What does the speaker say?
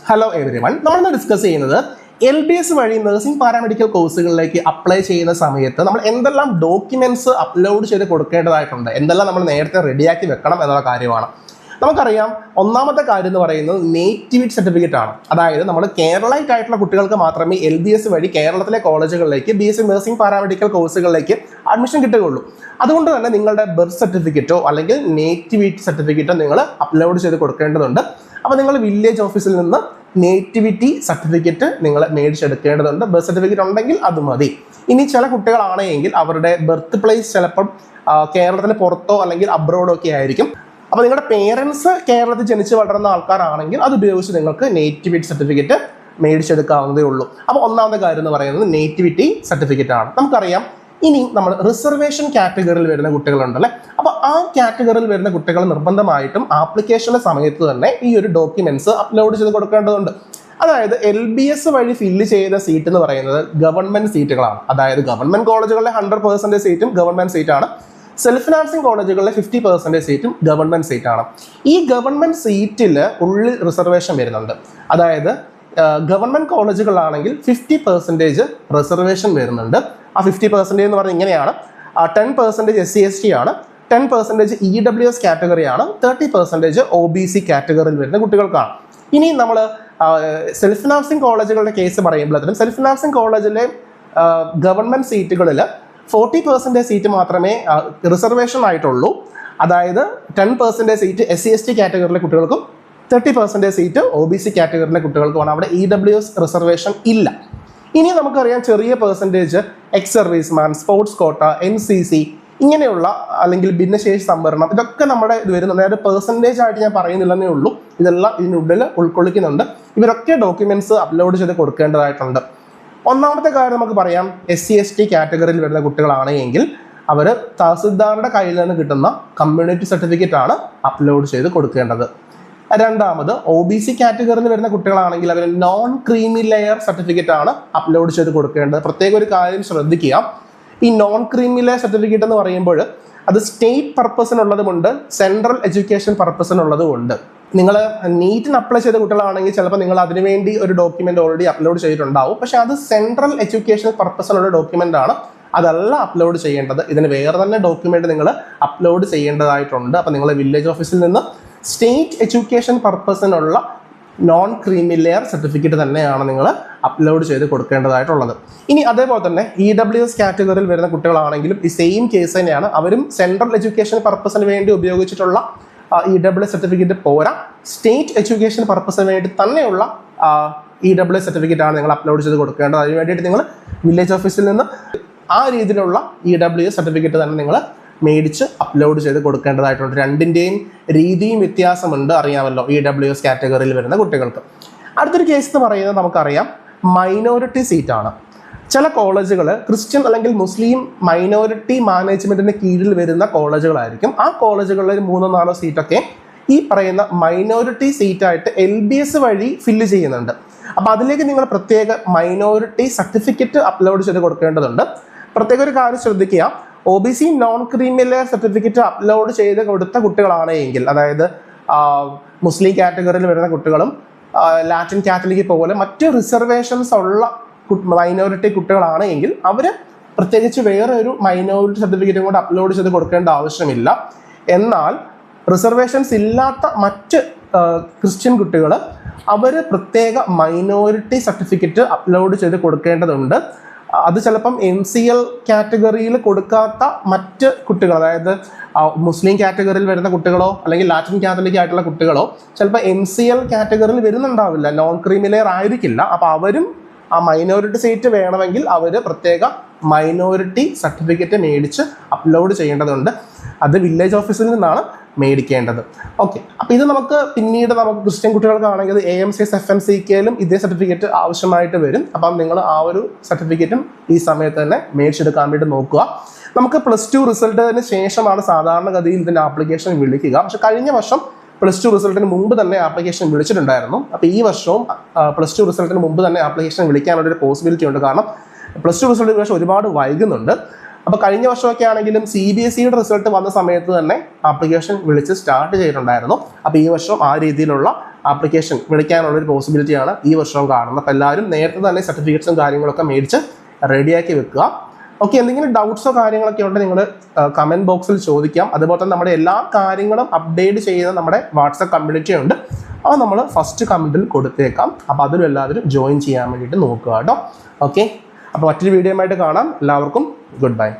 Hello everyone, നമ്മളിന്ന് discuss ചെയ്യുന്നത് LBS വഴി നഴ്സിംഗ് പാരാമെഡിക്കൽ കോഴ്സുകളിലേക്ക് അപ്ലൈ ചെയ്യുന്ന സമയത്ത് നമ്മൾ എന്തെല്ലാം ഡോക്യുമെന്റ്സ് അപ്ലോഡ് ചെയ്ത് കൊടുക്കേണ്ടതായിട്ടുണ്ട്, എന്തെല്ലാം നമ്മൾ നേരത്തെ റെഡിയാക്കി വെക്കണം എന്നുള്ള കാര്യമാണ്. നമുക്കറിയാം, ഒന്നാമത്തെ കാര്യം എന്ന് പറയുന്നത് നേറ്റിവിറ്റി സർട്ടിഫിക്കറ്റ് ആണ്. അതായത് നമ്മൾ കേരളൈറ്റ് ആയിട്ടുള്ള കുട്ടികൾക്ക് മാത്രമേ LBS വഴി കേരളത്തിലെ കോളേജുകളിലേക്ക് BSc നഴ്സിംഗ് പാരാമെഡിക്കൽ കോഴ്സുകളിലേക്ക് അഡ്മിഷൻ കിട്ടുകയുള്ളൂ. അതുകൊണ്ട് തന്നെ നിങ്ങളുടെ ബർത്ത് സർട്ടിഫിക്കറ്റോ അല്ലെങ്കിൽ നേറ്റിവിറ്റി സർട്ടിഫിക്കറ്റോ നിങ്ങൾ അപ്ലോഡ് ചെയ്ത് കൊടുക്കേണ്ടതുണ്ട്. അപ്പോൾ നിങ്ങൾ വില്ലേജ് ഓഫീസിൽ നിന്ന് നേറ്റിവിറ്റി സർട്ടിഫിക്കറ്റ് നിങ്ങൾ മേടിച്ചെടുക്കേണ്ടതുണ്ട്. ബർത്ത് സർട്ടിഫിക്കറ്റ് ഉണ്ടെങ്കിൽ അത് മതി. ഇനി ചില കുട്ടികളാണെങ്കിൽ അവരുടെ ബർത്ത് പ്ലേസ് ചിലപ്പം കേരളത്തിന് പുറത്തോ അല്ലെങ്കിൽ അബ്രോഡോ ഒക്കെ ആയിരിക്കും. അപ്പോൾ നിങ്ങളുടെ പേരൻസ് കേരളത്തിൽ ജനിച്ച് വളർന്ന ആൾക്കാരാണെങ്കിൽ അത് ഉപയോഗിച്ച് നിങ്ങൾക്ക് നേറ്റിവിറ്റി സർട്ടിഫിക്കറ്റ് മേടിച്ചെടുക്കാവുന്നതേ ഉള്ളൂ. അപ്പോൾ ഒന്നാമത്തെ കാര്യം എന്ന് പറയുന്നത് നേറ്റിവിറ്റി സർട്ടിഫിക്കറ്റ് ആണ്. നമുക്കറിയാം, ഇനി നമ്മൾ റിസർവേഷൻ കാറ്റഗറിയിൽ വരുന്ന കുട്ടികളുണ്ടല്ലേ, അപ്പോൾ ആ കാറ്റഗറിയിൽ വരുന്ന കുട്ടികൾ നിർബന്ധമായിട്ടും ആപ്ലിക്കേഷന്റെ സമയത്ത് തന്നെ ഈ ഒരു ഡോക്യുമെന്റ്സ് അപ്ലോഡ് ചെയ്ത് കൊടുക്കേണ്ടതുണ്ട്. അതായത് LBS വഴി ഫില്ല് ചെയ്ത സീറ്റ് എന്ന് പറയുന്നത് ഗവൺമെന്റ് സീറ്റുകളാണ്. അതായത് ഗവൺമെന്റ് കോളേജുകളിലെ 100% സീറ്റും ഗവൺമെന്റ് സീറ്റാണ്. സെൽഫ് ഫിനാൻസിങ് കോളേജുകളിലെ 50% സീറ്റും ഗവൺമെന്റ് സീറ്റാണ്. ഈ ഗവൺമെന്റ് സീറ്റിൽ ഉള്ളിൽ റിസർവേഷൻ വരുന്നുണ്ട്. അതായത് ഗവൺമെന്റ് കോളേജുകളാണെങ്കിൽ 50% റിസർവേഷൻ വരുന്നുണ്ട്. ആ 50% എന്ന് പറഞ്ഞാൽ ഇങ്ങനെയാണ്: 10% SC/ST ആണ്, 10% EWS കാറ്റഗറിയാണ്, 30% OBC കാറ്റഗറിയിൽ വരുന്ന കുട്ടികൾക്കാണ്. ഇനി നമ്മൾ സെൽഫ് ഫിനാൻസിങ് കോളേജുകളുടെ കേസ് പറയുമ്പോഴത്തേനും സെൽഫ് ഫിനാൻസിങ് കോളേജിലെ ഗവൺമെന്റ് സീറ്റുകളിൽ 40% സീറ്റ് മാത്രമേ റിസർവേഷൻ ആയിട്ടുള്ളൂ. അതായത് 10% സീറ്റ് SC/ST കാറ്റഗറിയിലെ കുട്ടികൾക്കും 30% സീറ്റ് OBC കാറ്റഗറിയിലെ കുട്ടികൾക്കുമാണ്. അവിടെ EWS റിസർവേഷൻ ഇല്ല. ഇനി നമുക്കറിയാം, ചെറിയ percentage ex serviceman, sports quota, NCC ഇങ്ങനെയുള്ള അല്ലെങ്കിൽ ഭിന്നശേഷി സംവരണം, ഇതൊക്കെ നമ്മുടെ ഇത് വരുന്നുണ്ട്. അതായത് പെർസെൻറ്റേജ് ആയിട്ട് ഞാൻ പറയുന്നില്ലെന്നേ ഉള്ളൂ, ഇതെല്ലാം ഇതിനുള്ളിൽ ഉൾക്കൊള്ളിക്കുന്നുണ്ട്. ഇവരൊക്കെ ഡോക്യുമെന്റ്സ് അപ്ലോഡ് ചെയ്ത് കൊടുക്കേണ്ടതായിട്ടുണ്ട്. ഒന്നാമത്തെ കാര്യം നമുക്ക് പറയാം, SC/ST കാറ്റഗറിയിൽ വരുന്ന കുട്ടികളാണെങ്കിൽ അവർ തഹസിൽദാറുടെ കയ്യിൽ നിന്ന് കിട്ടുന്ന കമ്മ്യൂണിറ്റി സർട്ടിഫിക്കറ്റ് ആണ് അപ്ലോഡ് ചെയ്ത് കൊടുക്കേണ്ടത്. രണ്ടാമത് OBC കാറ്റഗറിയിൽ വരുന്ന കുട്ടികളാണെങ്കിൽ അവർ നോൺ ക്രീമി ലെയർ സർട്ടിഫിക്കറ്റ് ആണ് അപ്ലോഡ് ചെയ്ത് കൊടുക്കേണ്ടത്. പ്രത്യേക ഒരു കാര്യം ശ്രദ്ധിക്കുക, ഈ നോൺ ക്രീമി ലെയർ സർട്ടിഫിക്കറ്റ് എന്ന് പറയുമ്പോൾ അത് സ്റ്റേറ്റ് പർപ്പസിനുള്ളതുമുണ്ട്, സെൻട്രൽ എഡ്യൂക്കേഷൻ പർപ്പസിനുള്ളതുമുണ്ട്. നിങ്ങൾ നീറ്റിന് അപ്ലൈ ചെയ്ത കുട്ടികളാണെങ്കിൽ ചിലപ്പോൾ നിങ്ങൾ അതിനുവേണ്ടി ഒരു ഡോക്യുമെന്റ് ഓൾറെഡി അപ്ലോഡ് ചെയ്തിട്ടുണ്ടാവും. പക്ഷെ അത് സെൻട്രൽ എഡ്യൂക്കേഷൻ പർപ്പസിനുള്ള ഡോക്യുമെന്റ് ആണ്, അതല്ല അപ്ലോഡ് ചെയ്യേണ്ടത്. ഇതിന് വേറെ തന്നെ ഡോക്യുമെന്റ് നിങ്ങൾ അപ്ലോഡ് ചെയ്യേണ്ടതായിട്ടുണ്ട്. അപ്പം നിങ്ങൾ വില്ലേജ് ഓഫീസിൽ നിന്ന് സ്റ്റേറ്റ് എഡ്യൂക്കേഷൻ പർപ്പസിനുള്ള നോൺ ക്രീമി ലെയർ സർട്ടിഫിക്കറ്റ് തന്നെയാണ് നിങ്ങൾ അപ്ലോഡ് ചെയ്ത് കൊടുക്കേണ്ടതായിട്ടുള്ളത്. ഇനി അതേപോലെ തന്നെ EWS കാറ്റഗറിയിൽ വരുന്ന കുട്ടികളാണെങ്കിലും ഈ സെയിം കേസ് തന്നെയാണ്. അവരും സെൻട്രൽ എഡ്യൂക്കേഷൻ പർപ്പസിന് വേണ്ടി ഉപയോഗിച്ചിട്ടുള്ള EWS സർട്ടിഫിക്കറ്റ് പോരാ, സ്റ്റേറ്റ് എഡ്യൂക്കേഷൻ പർപ്പസിന് വേണ്ടി തന്നെയുള്ള EWS സർട്ടിഫിക്കറ്റ് ആണ് നിങ്ങൾ അപ്ലോഡ് ചെയ്ത് കൊടുക്കേണ്ടത്. അതിന് വേണ്ടിയിട്ട് നിങ്ങൾ വില്ലേജ് ഓഫീസിൽ നിന്ന് ആ രീതിയിലുള്ള EWS സർട്ടിഫിക്കറ്റ് തന്നെ നിങ്ങൾ മേടിച്ച് അപ്ലോഡ് ചെയ്ത് കൊടുക്കേണ്ടതായിട്ടുണ്ട്. രണ്ടിൻ്റെയും രീതിയും വ്യത്യാസമുണ്ട്, അറിയാമല്ലോ, EWS കാറ്റഗറിയിൽ വരുന്ന കുട്ടികൾക്ക്. അടുത്തൊരു കേസ് എന്ന് പറയുന്നത് നമുക്കറിയാം, മൈനോറിറ്റി സീറ്റാണ്. ചില കോളേജുകൾ ക്രിസ്ത്യൻ അല്ലെങ്കിൽ മുസ്ലിം മൈനോറിറ്റി മാനേജ്മെന്റിന് കീഴിൽ വരുന്ന കോളേജുകളായിരിക്കും. ആ കോളേജുകളിൽ 3-4 സീറ്റൊക്കെ ഈ പറയുന്ന മൈനോറിറ്റി സീറ്റായിട്ട് LBS വഴി ഫില്ല് ചെയ്യുന്നുണ്ട്. അപ്പം അതിലേക്ക് നിങ്ങൾ പ്രത്യേക മൈനോറിറ്റി സർട്ടിഫിക്കറ്റ് അപ്ലോഡ് ചെയ്ത് കൊടുക്കേണ്ടതുണ്ട്. പ്രത്യേക ഒരു കാര്യം ശ്രദ്ധിക്കുക, OBC non creamy layer certificate upload ചെയ്ത് കൊടുത്ത കുട്ടികളാണെങ്കിൽ, അതായത് മുസ്ലിം കാറ്റഗറിയിൽ വരുന്ന കുട്ടികളും ലാറ്റിൻ കാത്തലിക് പോലെ മറ്റ് റിസർവേഷൻസ് ഉള്ള മൈനോറിറ്റി കുട്ടികളാണെങ്കിൽ അവർ പ്രത്യേകിച്ച് വേറെ ഒരു മൈനോറിറ്റി സർട്ടിഫിക്കറ്റും കൂടെ അപ്ലോഡ് ചെയ്ത് കൊടുക്കേണ്ട ആവശ്യമില്ല. എന്നാൽ റിസർവേഷൻസ് ഇല്ലാത്ത മറ്റ് ക്രിസ്ത്യൻ കുട്ടികൾ അവർ പ്രത്യേക മൈനോറിറ്റി സർട്ടിഫിക്കറ്റ് അപ്ലോഡ് ചെയ്ത് കൊടുക്കേണ്ടതുണ്ട്. അത് ചിലപ്പം MCL കാറ്റഗറിയിൽ കൊടുക്കാത്ത മറ്റ് കുട്ടികൾ, അതായത് മുസ്ലിം കാറ്റഗറിയിൽ വരുന്ന കുട്ടികളോ അല്ലെങ്കിൽ ലാറ്റിൻ കാത്തലിക് ആയിട്ടുള്ള കുട്ടികളോ ചിലപ്പോൾ MCL കാറ്റഗറിയിൽ വരുന്നുണ്ടാവില്ല, നോൺ ക്രീമി ലെയർ ആയിരിക്കില്ല. അപ്പോൾ അവരും ആ മൈനോറിറ്റി സീറ്റ് വേണമെങ്കിൽ അവർ പ്രത്യേക മൈനോറിറ്റി സർട്ടിഫിക്കറ്റ് മേടിച്ച് അപ്ലോഡ് ചെയ്യേണ്ടതുണ്ട്. അത് വില്ലേജ് ഓഫീസിൽ നിന്നാണ് മേടിക്കേണ്ടത്. ഓക്കെ, അപ്പോൾ ഇത് നമുക്ക് പിന്നീട് ക്രിസ്ത്യൻ കുട്ടികൾക്കാണെങ്കിൽ AMCS FNCKയിലും ഇതേ സർട്ടിഫിക്കറ്റ് ആവശ്യമായിട്ട് വരും. അപ്പം നിങ്ങൾ ആ ഒരു സർട്ടിഫിക്കറ്റും ഈ സമയത്ത് തന്നെ മേടിച്ചെടുക്കാൻ വേണ്ടി നോക്കുക. നമുക്ക് +2 റിസൾട്ടിന് ശേഷമാണ് സാധാരണഗതിയിൽ ഇതിൻ്റെ ആപ്ലിക്കേഷൻ വിളിക്കുക. പക്ഷെ കഴിഞ്ഞ വർഷം +2 റിസൾട്ടിന് മുമ്പ് തന്നെ ആപ്ലിക്കേഷൻ വിളിച്ചിട്ടുണ്ടായിരുന്നു. അപ്പോൾ ഈ വർഷവും +2 റിസൾട്ടിന് മുമ്പ് തന്നെ ആപ്ലിക്കേഷൻ വിളിക്കാനുള്ളൊരു പോസിബിലിറ്റി ഉണ്ട്. കാരണം +2 റിസൾട്ട് പക്ഷേ ഒരുപാട് വൈകുന്നുണ്ട്. അപ്പോൾ കഴിഞ്ഞ വർഷമൊക്കെ ആണെങ്കിലും CBSEയുടെ റിസൾട്ട് വന്ന സമയത്ത് തന്നെ ആപ്ലിക്കേഷൻ വിളിച്ച് സ്റ്റാർട്ട് ചെയ്തിട്ടുണ്ടായിരുന്നു. അപ്പോൾ ഈ വർഷം ആ രീതിയിലുള്ള ആപ്ലിക്കേഷൻ വിളിക്കാനുള്ള ഒരു പോസിബിലിറ്റിയാണ് ഈ വർഷം കാണുന്നത്. അപ്പോൾ എല്ലാവരും നേരത്തെ തന്നെ സർട്ടിഫിക്കറ്റ്സും കാര്യങ്ങളൊക്കെ മേടിച്ച് റെഡിയാക്കി വെക്കുക. ഓക്കെ, എന്തെങ്കിലും ഡൗട്ട്സോ കാര്യങ്ങളൊക്കെ ഉണ്ടെങ്കിൽ നിങ്ങൾ കമൻറ്റ് ബോക്സിൽ ചോദിക്കാം. അതുപോലെ തന്നെ നമ്മുടെ എല്ലാ കാര്യങ്ങളും അപ്ഡേറ്റ് ചെയ്യുന്ന നമ്മുടെ വാട്സപ്പ് കമ്മ്യൂണിറ്റി ഉണ്ട്, അത് നമ്മൾ ഫസ്റ്റ് കമൻറ്റിൽ കൊടുത്തേക്കാം. അപ്പോൾ അതിലും എല്ലാവരും ജോയിൻ ചെയ്യാൻ വേണ്ടിയിട്ട് നോക്കുക കേട്ടോ. ഓക്കെ, അപ്പോൾ മറ്റൊരു വീഡിയോ ആയിട്ട് കാണാം. എല്ലാവർക്കും ഗുഡ് ബൈ.